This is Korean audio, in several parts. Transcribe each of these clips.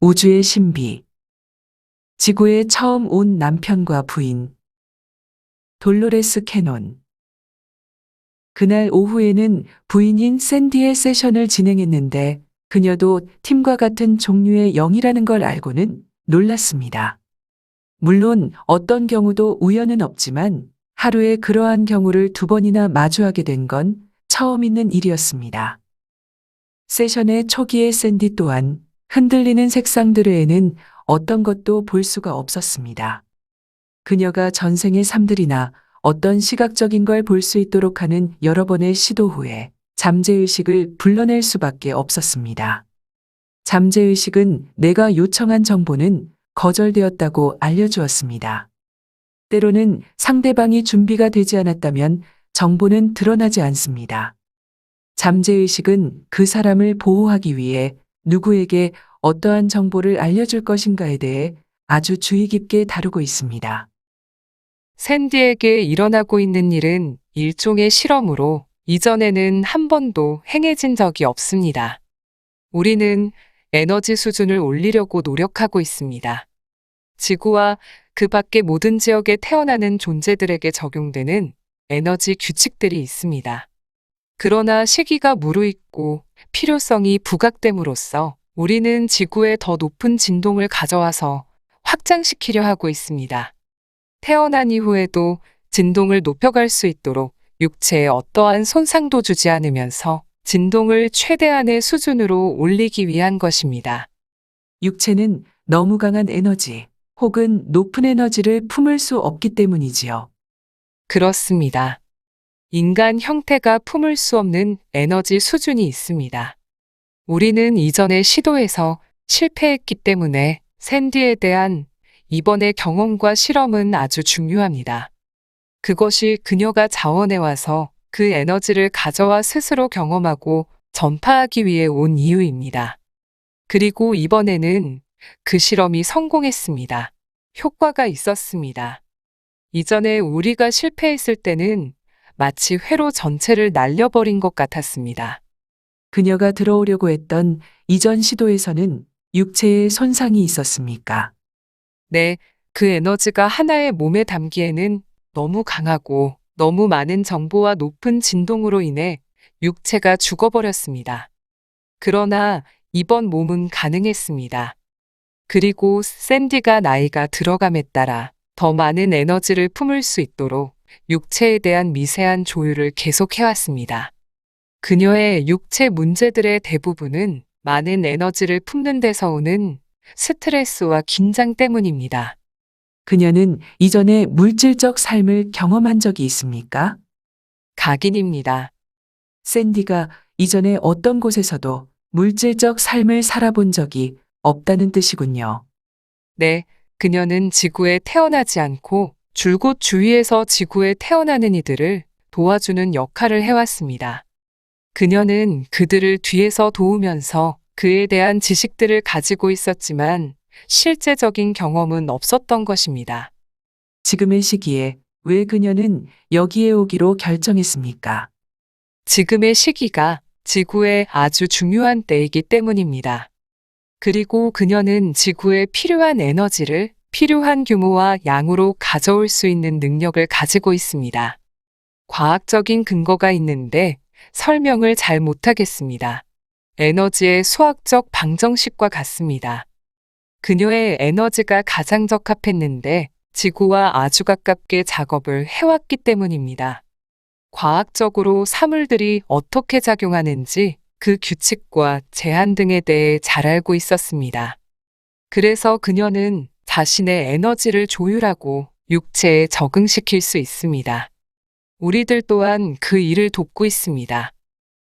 우주의 신비. 지구에 처음 온 남편과 부인. 돌로레스 캐논. 그날 오후에는 부인인 샌디의 세션을 진행했는데 그녀도 팀과 같은 종류의 영이라는 걸 알고는 놀랐습니다. 물론 어떤 경우도 우연은 없지만 하루에 그러한 경우를 두 번이나 마주하게 된 건 처음 있는 일이었습니다. 세션의 초기의 샌디 또한 흔들리는 색상들 외에는 어떤 것도 볼 수가 없었습니다. 그녀가 전생의 삶들이나 어떤 시각적인 걸 볼 수 있도록 하는 여러 번의 시도 후에 잠재의식을 불러낼 수밖에 없었습니다. 잠재의식은 내가 요청한 정보는 거절되었다고 알려주었습니다. 때로는 상대방이 준비가 되지 않았다면 정보는 드러나지 않습니다. 잠재의식은 그 사람을 보호하기 위해 누구에게 어떠한 정보를 알려줄 것인가에 대해 아주 주의 깊게 다루고 있습니다. 샌디에게 일어나고 있는 일은 일종의 실험으로 이전에는 한 번도 행해진 적이 없습니다. 우리는 에너지 수준을 올리려고 노력하고 있습니다. 지구와 그 밖의 모든 지역에 태어나는 존재들에게 적용되는 에너지 규칙들이 있습니다. 그러나 시기가 무르익고 필요성이 부각됨으로써 우리는 지구에 더 높은 진동을 가져와서 확장시키려 하고 있습니다. 태어난 이후에도 진동을 높여갈 수 있도록 육체에 어떠한 손상도 주지 않으면서 진동을 최대한의 수준으로 올리기 위한 것입니다. 육체는 너무 강한 에너지 혹은 높은 에너지를 품을 수 없기 때문이지요. 그렇습니다. 인간 형태가 품을 수 없는 에너지 수준이 있습니다. 우리는 이전의 시도에서 실패했기 때문에 샌디에 대한 이번의 경험과 실험은 아주 중요합니다. 그것이 그녀가 자원해와서 그 에너지를 가져와 스스로 경험하고 전파하기 위해 온 이유입니다. 그리고 이번에는 그 실험이 성공했습니다. 효과가 있었습니다. 이전에 우리가 실패했을 때는 마치 회로 전체를 날려버린 것 같았습니다. 그녀가 들어오려고 했던 이전 시도에서는 육체에 손상이 있었습니까? 네, 그 에너지가 하나의 몸에 담기에는 너무 강하고 너무 많은 정보와 높은 진동으로 인해 육체가 죽어버렸습니다. 그러나 이번 몸은 가능했습니다. 그리고 샌디가 나이가 들어감에 따라 더 많은 에너지를 품을 수 있도록 육체에 대한 미세한 조율을 계속해왔습니다. 그녀의 육체 문제들의 대부분은 많은 에너지를 품는 데서 오는 스트레스와 긴장 때문입니다. 그녀는 이전에 물질적 삶을 경험한 적이 있습니까? 각인입니다. 샌디가 이전에 어떤 곳에서도 물질적 삶을 살아본 적이 없다는 뜻이군요. 네, 그녀는 지구에 태어나지 않고 줄곧 주위에서 지구에 태어나는 이들을 도와주는 역할을 해왔습니다. 그녀는 그들을 뒤에서 도우면서 그에 대한 지식들을 가지고 있었지만 실제적인 경험은 없었던 것입니다. 지금의 시기에 왜 그녀는 여기에 오기로 결정했습니까? 지금의 시기가 지구에 아주 중요한 때이기 때문입니다. 그리고 그녀는 지구에 필요한 에너지를 필요한 규모와 양으로 가져올 수 있는 능력을 가지고 있습니다. 과학적인 근거가 있는데 설명을 잘 못하겠습니다. 에너지의 수학적 방정식과 같습니다. 그녀의 에너지가 가장 적합했는데 지구와 아주 가깝게 작업을 해왔기 때문입니다. 과학적으로 사물들이 어떻게 작용하는지 그 규칙과 제한 등에 대해 잘 알고 있었습니다. 그래서 그녀는 자신의 에너지를 조율하고 육체에 적응시킬 수 있습니다. 우리들 또한 그 일을 돕고 있습니다.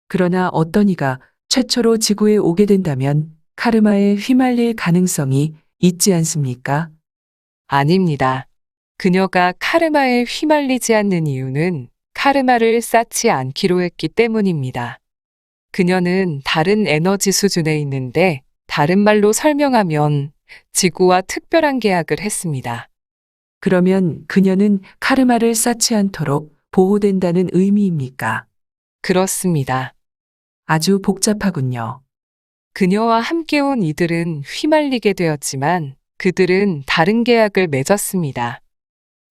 그러나 어떤 이가 최초로 지구에 오게 된다면 카르마에 휘말릴 가능성이 있지 않습니까? 아닙니다. 그녀가 카르마에 휘말리지 않는 이유는 카르마를 쌓지 않기로 했기 때문입니다. 그녀는 다른 에너지 수준에 있는데 다른 말로 설명하면 지구와 특별한 계약을 했습니다. 그러면 그녀는 카르마를 쌓지 않도록 보호된다는 의미입니까? 그렇습니다. 아주 복잡하군요. 그녀와 함께 온 이들은 휘말리게 되었지만 그들은 다른 계약을 맺었습니다.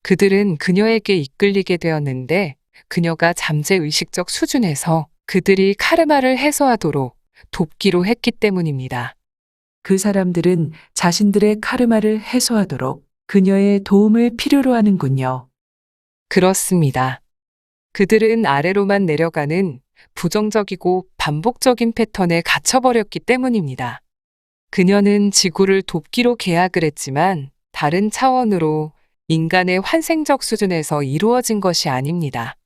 그들은 그녀에게 이끌리게 되었는데 그녀가 잠재의식적 수준에서 그들이 카르마를 해소하도록 돕기로 했기 때문입니다. 그 사람들은 자신들의 카르마를 해소하도록 그녀의 도움을 필요로 하는군요. 그렇습니다. 그들은 아래로만 내려가는 부정적이고 반복적인 패턴에 갇혀버렸기 때문입니다. 그녀는 지구를 돕기로 계약을 했지만 다른 차원으로 인간의 환생적 수준에서 이루어진 것이 아닙니다.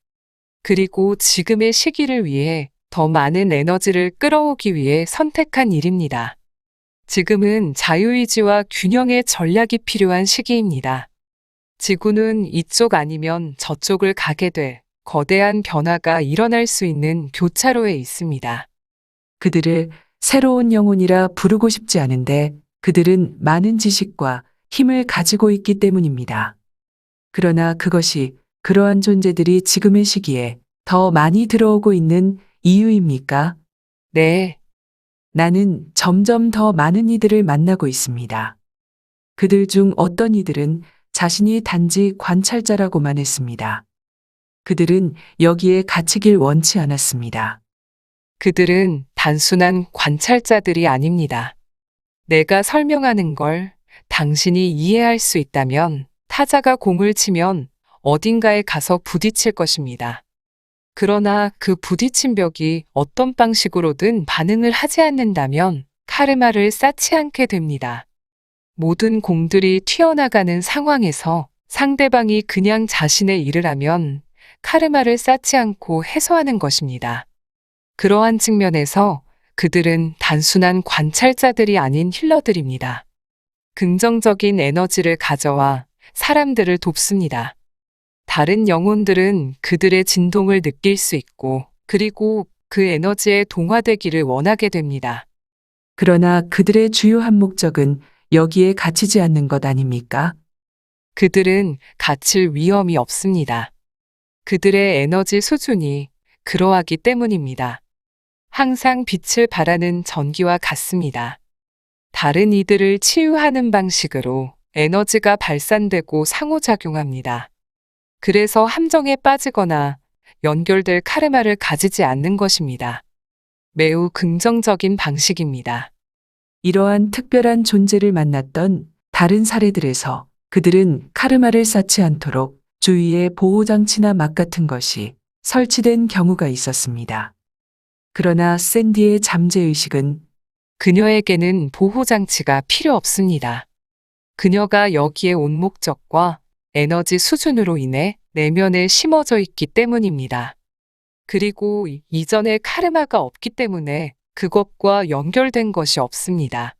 그리고 지금의 시기를 위해 더 많은 에너지를 끌어오기 위해 선택한 일입니다. 지금은 자유의지와 균형의 전략이 필요한 시기입니다. 지구는 이쪽 아니면 저쪽을 가게 될 거대한 변화가 일어날 수 있는 교차로에 있습니다. 그들을 새로운 영혼이라 부르고 싶지 않은데 그들은 많은 지식과 힘을 가지고 있기 때문입니다. 그러나 그것이 그러한 존재들이 지금의 시기에 더 많이 들어오고 있는 이유입니까? 네, 나는 점점 더 많은 이들을 만나고 있습니다. 그들 중 어떤 이들은 자신이 단지 관찰자라고만 했습니다. 그들은 여기에 갇히길 원치 않았습니다. 그들은 단순한 관찰자들이 아닙니다. 내가 설명하는 걸 당신이 이해할 수 있다면 타자가 공을 치면 어딘가에 가서 부딪힐 것입니다. 그러나 그 부딪힌 벽이 어떤 방식으로든 반응을 하지 않는다면 카르마를 쌓지 않게 됩니다. 모든 공들이 튀어나가는 상황에서 상대방이 그냥 자신의 일을 하면 카르마를 쌓지 않고 해소하는 것입니다. 그러한 측면에서 그들은 단순한 관찰자들이 아닌 힐러들입니다. 긍정적인 에너지를 가져와 사람들을 돕습니다. 다른 영혼들은 그들의 진동을 느낄 수 있고 그리고 그 에너지에 동화되기를 원하게 됩니다. 그러나 그들의 주요한 목적은 여기에 갇히지 않는 것 아닙니까? 그들은 갇힐 위험이 없습니다. 그들의 에너지 수준이 그러하기 때문입니다. 항상 빛을 발하는 전기와 같습니다. 다른 이들을 치유하는 방식으로 에너지가 발산되고 상호작용합니다. 그래서 함정에 빠지거나 연결될 카르마를 가지지 않는 것입니다. 매우 긍정적인 방식입니다. 이러한 특별한 존재를 만났던 다른 사례들에서 그들은 카르마를 쌓지 않도록 주위에 보호장치나 막 같은 것이 설치된 경우가 있었습니다. 그러나 샌디의 잠재의식은 그녀에게는 보호장치가 필요 없습니다. 그녀가 여기에 온 목적과 에너지 수준으로 인해 내면에 심어져 있기 때문입니다. 그리고 이전에 카르마가 없기 때문에 그것과 연결된 것이 없습니다.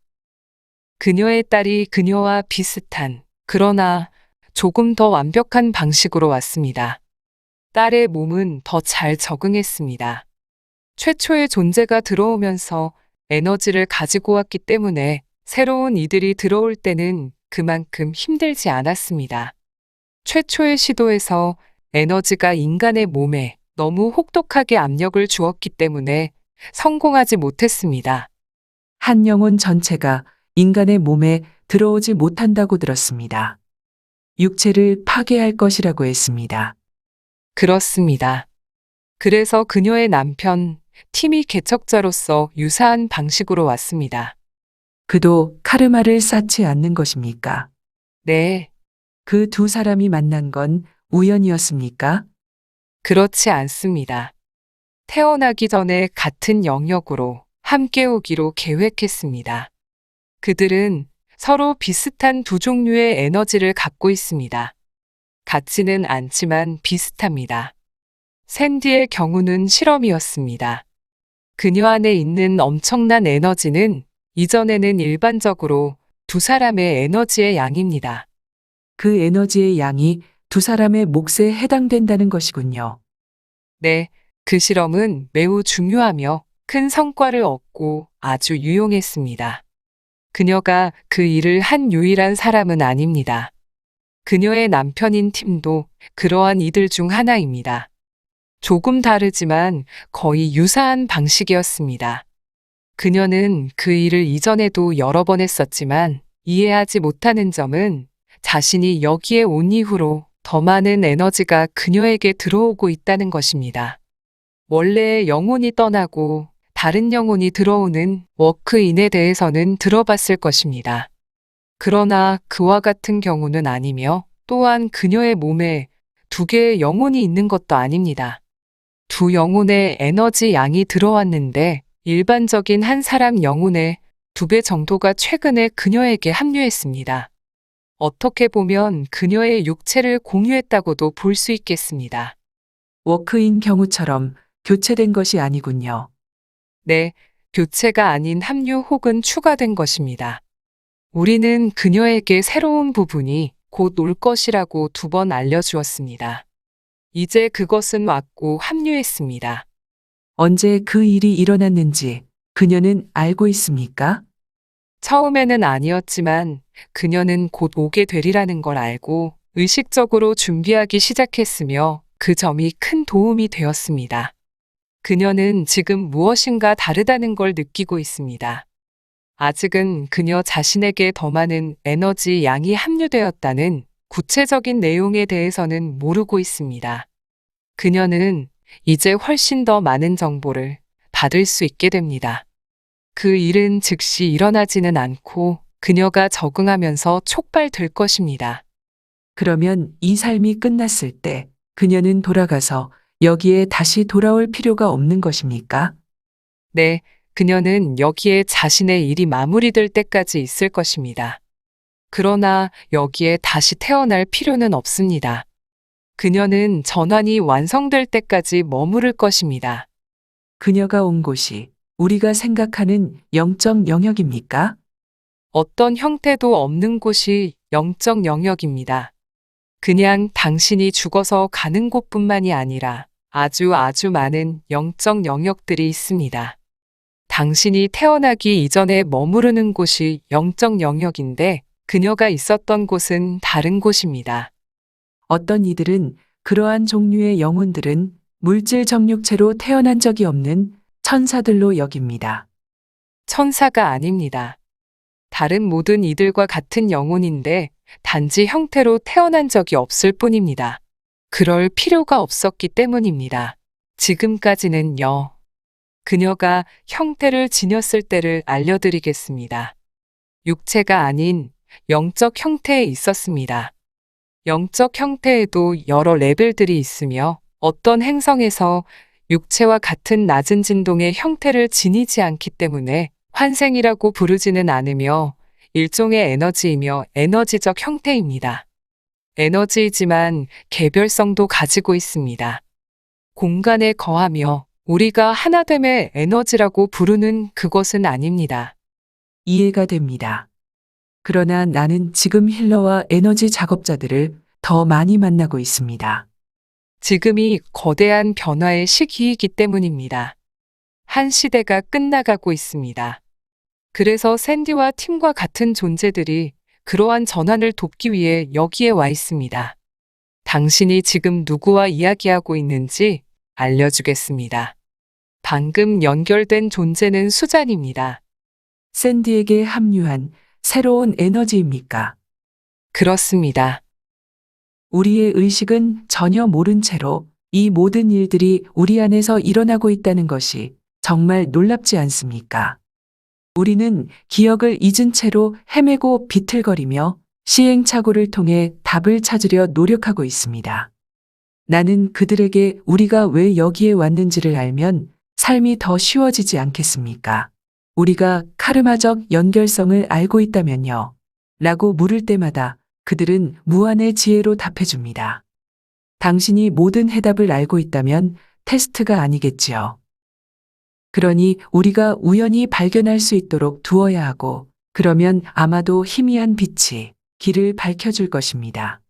그녀의 딸이 그녀와 비슷한, 그러나 조금 더 완벽한 방식으로 왔습니다. 딸의 몸은 더 잘 적응했습니다. 최초의 존재가 들어오면서 에너지를 가지고 왔기 때문에 새로운 이들이 들어올 때는 그만큼 힘들지 않았습니다. 최초의 시도에서 에너지가 인간의 몸에 너무 혹독하게 압력을 주었기 때문에 성공하지 못했습니다. 한 영혼 전체가 인간의 몸에 들어오지 못한다고 들었습니다. 육체를 파괴할 것이라고 했습니다. 그렇습니다. 그래서 그녀의 남편, 팀이 개척자로서 유사한 방식으로 왔습니다. 그도 카르마를 쌓지 않는 것입니까? 네, 그 두 사람이 만난 건 우연이었습니까? 그렇지 않습니다. 태어나기 전에 같은 영역으로 함께 오기로 계획했습니다. 그들은 서로 비슷한 두 종류의 에너지를 갖고 있습니다. 같지는 않지만 비슷합니다. 샌디의 경우는 실험이었습니다. 그녀 안에 있는 엄청난 에너지는 이전에는 일반적으로 두 사람의 에너지의 양입니다. 그 에너지의 양이 두 사람의 몫에 해당된다는 것이군요. 네, 그 실험은 매우 중요하며 큰 성과를 얻고 아주 유용했습니다. 그녀가 그 일을 한 유일한 사람은 아닙니다. 그녀의 남편인 팀도 그러한 이들 중 하나입니다. 조금 다르지만 거의 유사한 방식이었습니다. 그녀는 그 일을 이전에도 여러 번 했었지만 이해하지 못하는 점은 자신이 여기에 온 이후로 더 많은 에너지가 그녀에게 들어오고 있다는 것입니다. 원래 영혼이 떠나고 다른 영혼이 들어오는 워크인에 대해서는 들어봤을 것입니다. 그러나 그와 같은 경우는 아니며 또한 그녀의 몸에 두 개의 영혼이 있는 것도 아닙니다. 두 영혼의 에너지 양이 들어왔는데 일반적인 한 사람 영혼의 2배 정도가 최근에 그녀에게 합류했습니다. 어떻게 보면 그녀의 육체를 공유했다고도 볼 수 있겠습니다. 워크인 경우처럼 교체된 것이 아니군요. 네, 교체가 아닌 합류 혹은 추가된 것입니다. 우리는 그녀에게 새로운 부분이 곧 올 것이라고 2번 알려주었습니다. 이제 그것은 왔고 합류했습니다. 언제 그 일이 일어났는지 그녀는 알고 있습니까? 처음에는 아니었지만 그녀는 곧 오게 되리라는 걸 알고 의식적으로 준비하기 시작했으며 그 점이 큰 도움이 되었습니다. 그녀는 지금 무엇인가 다르다는 걸 느끼고 있습니다. 아직은 그녀 자신에게 더 많은 에너지 양이 합류되었다는 구체적인 내용에 대해서는 모르고 있습니다. 그녀는 이제 훨씬 더 많은 정보를 받을 수 있게 됩니다. 그 일은 즉시 일어나지는 않고 그녀가 적응하면서 촉발될 것입니다. 그러면 이 삶이 끝났을 때 그녀는 돌아가서 여기에 다시 돌아올 필요가 없는 것입니까? 네, 그녀는 여기에 자신의 일이 마무리될 때까지 있을 것입니다. 그러나 여기에 다시 태어날 필요는 없습니다. 그녀는 전환이 완성될 때까지 머무를 것입니다. 그녀가 온 곳이 우리가 생각하는 영적 영역입니까? 어떤 형태도 없는 곳이 영적 영역입니다. 그냥 당신이 죽어서 가는 곳뿐만이 아니라 아주 많은 영적 영역들이 있습니다. 당신이 태어나기 이전에 머무르는 곳이 영적 영역인데 그녀가 있었던 곳은 다른 곳입니다. 어떤 이들은 그러한 종류의 영혼들은 물질 정육체로 태어난 적이 없는 천사들로 여깁니다. 천사가 아닙니다. 다른 모든 이들과 같은 영혼인데 단지 형태로 태어난 적이 없을 뿐입니다. 그럴 필요가 없었기 때문입니다. 지금까지는요. 그녀가 형태를 지녔을 때를 알려드리겠습니다. 육체가 아닌 영적 형태에 있었습니다. 영적 형태에도 여러 레벨들이 있으며 어떤 행성에서 육체와 같은 낮은 진동의 형태를 지니지 않기 때문에 환생이라고 부르지는 않으며 일종의 에너지이며 에너지적 형태입니다. 에너지이지만 개별성도 가지고 있습니다. 공간에 거하며 우리가 하나됨의 에너지라고 부르는 그것은 아닙니다. 이해가 됩니다. 그러나 나는 지금 힐러와 에너지 작업자들을 더 많이 만나고 있습니다. 지금이 거대한 변화의 시기이기 때문입니다. 한 시대가 끝나가고 있습니다. 그래서 샌디와 팀과 같은 존재들이 그러한 전환을 돕기 위해 여기에 와 있습니다. 당신이 지금 누구와 이야기하고 있는지 알려주겠습니다. 방금 연결된 존재는 수잔입니다. 샌디에게 합류한 새로운 에너지입니까? 그렇습니다. 우리의 의식은 전혀 모른 채로 이 모든 일들이 우리 안에서 일어나고 있다는 것이 정말 놀랍지 않습니까? 우리는 기억을 잊은 채로 헤매고 비틀거리며 시행착오를 통해 답을 찾으려 노력하고 있습니다. 나는 그들에게 우리가 왜 여기에 왔는지를 알면 삶이 더 쉬워지지 않겠습니까? 우리가 카르마적 연결성을 알고 있다면요. 라고 물을 때마다 그들은 무한의 지혜로 답해줍니다. 당신이 모든 해답을 알고 있다면 테스트가 아니겠지요. 그러니 우리가 우연히 발견할 수 있도록 두어야 하고, 그러면 아마도 희미한 빛이 길을 밝혀줄 것입니다.